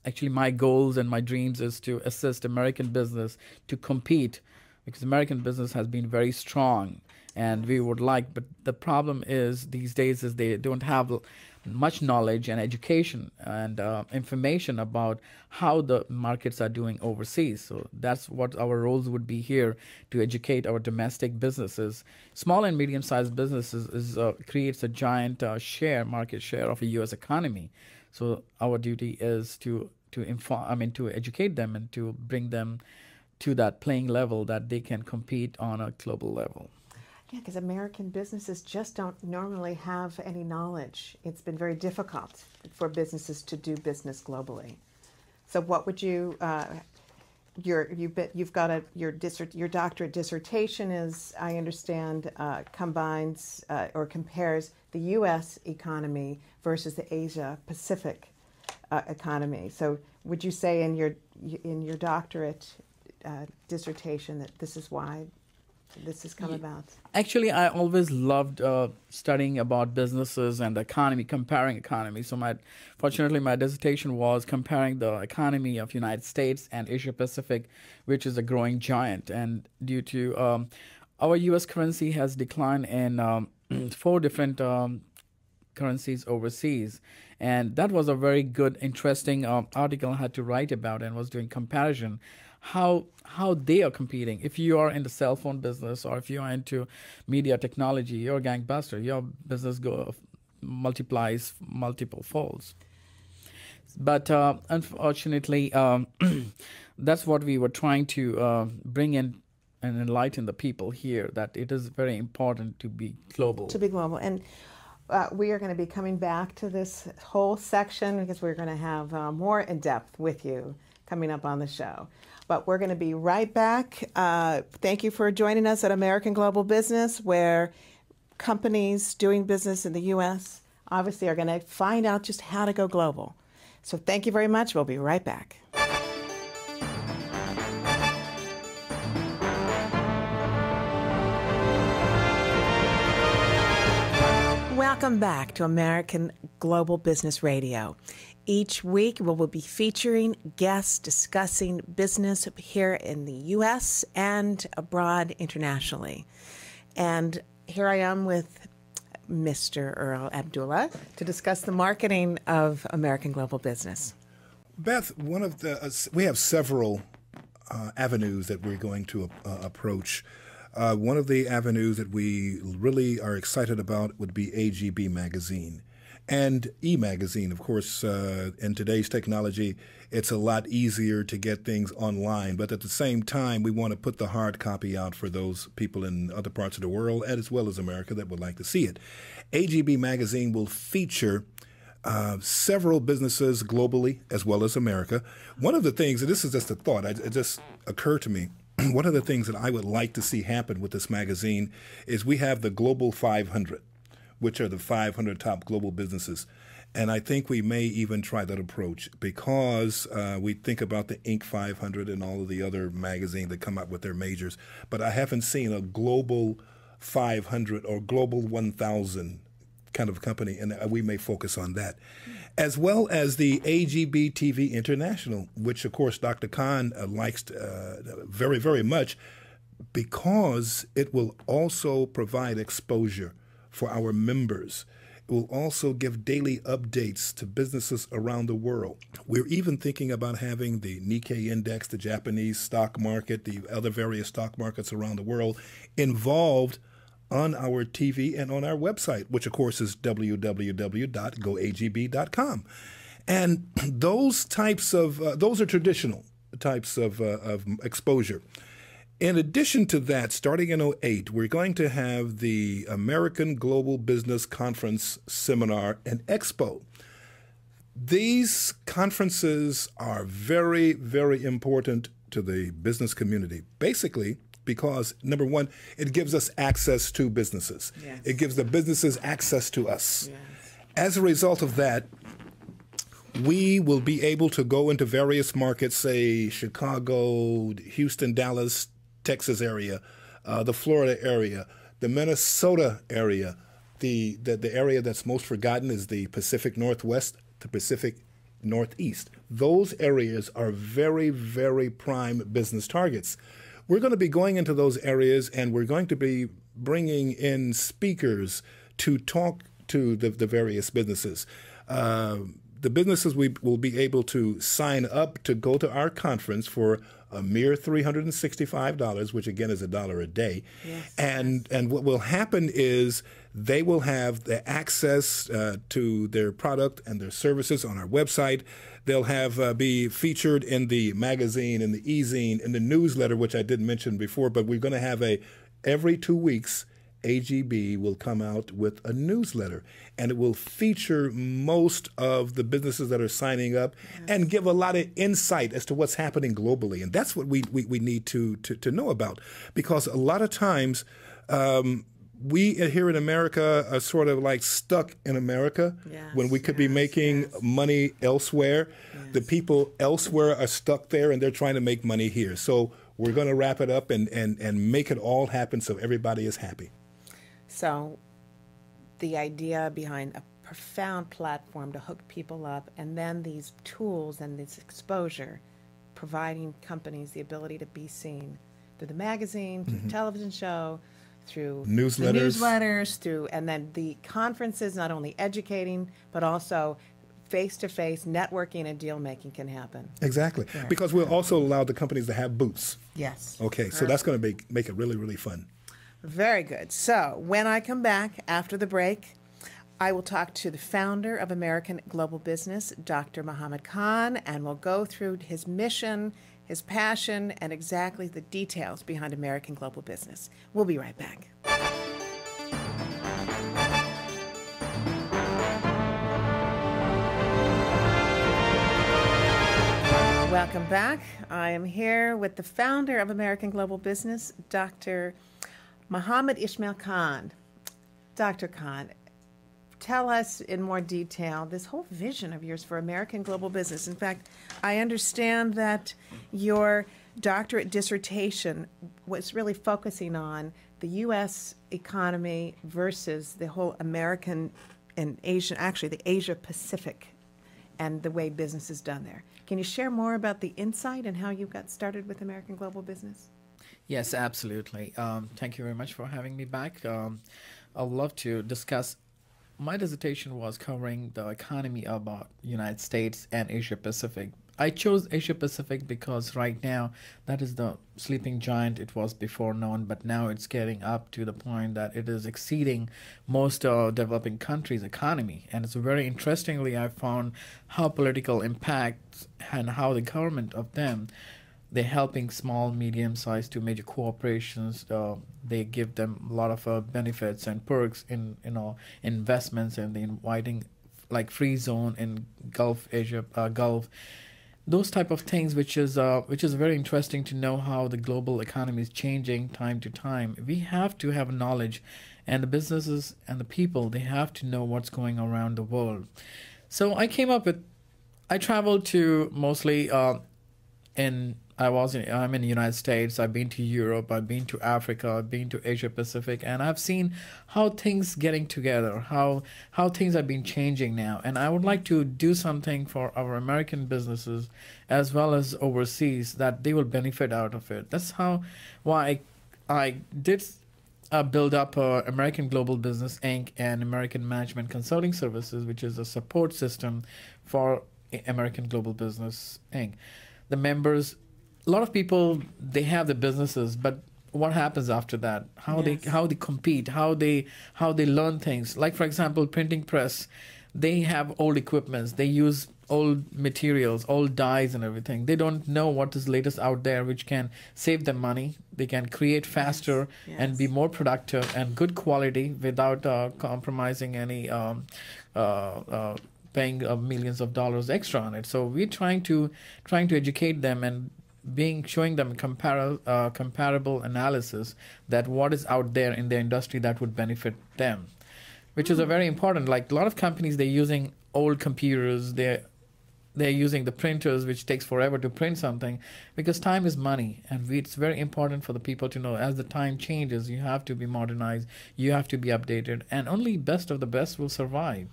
actually my goals and my dreams is to assist American business to compete, because American business has been very strong, and we would like, but the problem is these days is they don't have much knowledge and education and information about how the markets are doing overseas. So that's what our roles would be here, to educate our domestic businesses. Small and medium-sized businesses creates a giant market share of the U.S. economy. So our duty is to educate them and to bring them to that playing level that they can compete on a global level. Yeah, because American businesses just don't normally have any knowledge. It's been very difficult for businesses to do business globally. So what would you, you've got your doctorate dissertation is, I understand, combines or compares the U.S. economy versus the Asia Pacific economy. So would you say in your doctorate dissertation that this is why this has come about? Actually, I always loved studying about businesses and the economy, comparing economy. So fortunately, my dissertation was comparing the economy of United States and Asia Pacific, which is a growing giant. And due to our U.S. currency has declined in 4 different currencies overseas. And that was a very good, interesting article I had to write about, and was doing comparison how they are competing. If you are in the cell phone business, or if you are into media technology, you're a gangbuster. Your business multiplies multiple folds. But unfortunately, that's what we were trying to bring in and enlighten the people here, that it is very important to be global. To be global. And we are going to be coming back to this whole section, because we're going to have more in depth with you coming up on the show. But we're going to be right back. Thank you for joining us at American Global Business, where companies doing business in the U.S. obviously are going to find out just how to go global. So thank you very much. We'll be right back. Welcome back to American Global Business Radio. Each week we will be featuring guests discussing business here in the U.S. and abroad internationally. And here I am with Mr. EARL Abdullah to discuss the marketing of American Global Business. Beth, we have several avenues that we're going to approach. One of the avenues that we really are excited about would be AGB magazine. And e-magazine, of course, in today's technology, it's a lot easier to get things online. But at the same time, we want to put the hard copy out for those people in other parts of the world, as well as America, that would like to see it. AGB magazine will feature several businesses globally, as well as America. One of the things, and this is just a thought, it just occurred to me, one of the things that I would like to see happen with this magazine is we have the Global 500. Which are the 500 top global businesses. And I think we may even try that approach, because we think about the Inc. 500 and all of the other magazines that come out with their majors. But I haven't seen a Global 500 or Global 1000 kind of company, and we may focus on that. As well as the AGB TV International, which, of course, Dr. Khan likes very, very much, because it will also provide exposure for our members. It will also give daily updates to businesses around the world. We're even thinking about having the Nikkei index, the Japanese stock market, the other various stock markets around the world involved on our TV and on our website, which of course is www.goagb.com. And those types of, those are traditional types of exposure. In addition to that, starting in 2008, we're going to have the American Global Business Conference Seminar and Expo. These conferences are very, very important to the business community, basically because, number one, it gives us access to businesses. Yes. It gives the businesses access to us. Yes. As a result of that, we will be able to go into various markets, say Chicago, Houston, Dallas, Texas area, the Florida area, the Minnesota area. The area that's most forgotten is the Pacific Northwest, the Pacific Northeast. those areas are very, very prime business targets. We're going to be going into those areas, and we're going to be bringing in speakers to talk to the various businesses. The businesses we will be able to sign up to go to our conference for a mere $365, which again is $1 a day. Yes, and what will happen is they will have the access to their product and their services on our website. They'll have be featured in the magazine, in the e-zine, in the newsletter, which I didn't mention before. But we're going to have every 2 weeks. AGB will come out with a newsletter, and it will feature most of the businesses that are signing up and give a lot of insight as to what's happening globally. And that's what we need to know about, because a lot of times we here in America are sort of like stuck in America when we could be making money elsewhere. The people elsewhere are stuck there, and they're trying to make money here. So we're going to wrap it up and make it all happen so everybody is happy. So the idea behind a profound platform to hook people up, and then these tools and this exposure, providing companies the ability to be seen through the magazine, through the television show, through newsletters, and then the conferences, not only educating, but also face-to-face networking and deal-making can happen. Exactly. Because we'll also allow the companies to have booths. Yes. Okay, so that's going to make it really, really fun. Very good. So when I come back after the break, I will talk to the founder of American Global Business, Dr. Mohammed Khan, and we'll go through his mission, his passion, and exactly the details behind American Global Business. We'll be right back. Welcome back. I am here with the founder of American Global Business, Dr. Mohammed Ismail Khan. Dr. Khan, tell us in more detail this whole vision of yours for American Global Business. In fact, I understand that your doctorate dissertation was really focusing on the U.S. economy versus the whole American and Asian, actually the Asia Pacific, and the way business is done there. Can you share more about the insight and how you got started with American Global Business? Yes, absolutely. Thank you very much for having me back. I'd love to discuss. My dissertation was covering the economy about United States and Asia Pacific. I chose Asia Pacific because right now that is the sleeping giant. It was before known, but now it's getting up to the point that it is exceeding most developing countries' economy. And it's very interestingly, I found how political impact and how the government of them, they're helping small, medium-sized to major corporations. They give them a lot of benefits and perks in investments, and the inviting like free zone in Gulf Asia, Gulf. Those type of things, which is very interesting to know how the global economy is changing time to time. We have to have knowledge, and the businesses and the people, they have to know what's going around the world. So I came up with, I traveled to mostly I'm in the United States, I've been to Europe, I've been to Africa, I've been to Asia Pacific, and I've seen how things getting together, how things have been changing now. And I would like to do something for our American businesses as well as overseas that they will benefit out of it. That's why I did build up American Global Business Inc. and American Management Consulting Services, which is a support system for American Global Business Inc. The members, a lot of people, they have the businesses, but what happens after that? How they compete, how they learn things. Like, for example, printing press, they have old equipments, they use old materials, old dyes and everything. They don't know what is latest out there, which can save them money. They can create faster and be more productive and good quality without compromising any paying millions of dollars extra on it. So we're trying to educate them and showing them comparable analysis that what is out there in their industry that would benefit them, which is a very important. Like a lot of companies, they're using old computers, they're using the printers, which takes forever to print something, because time is money, and it's very important for the people to know as the time changes, you have to be modernized, you have to be updated, and only best of the best will survive.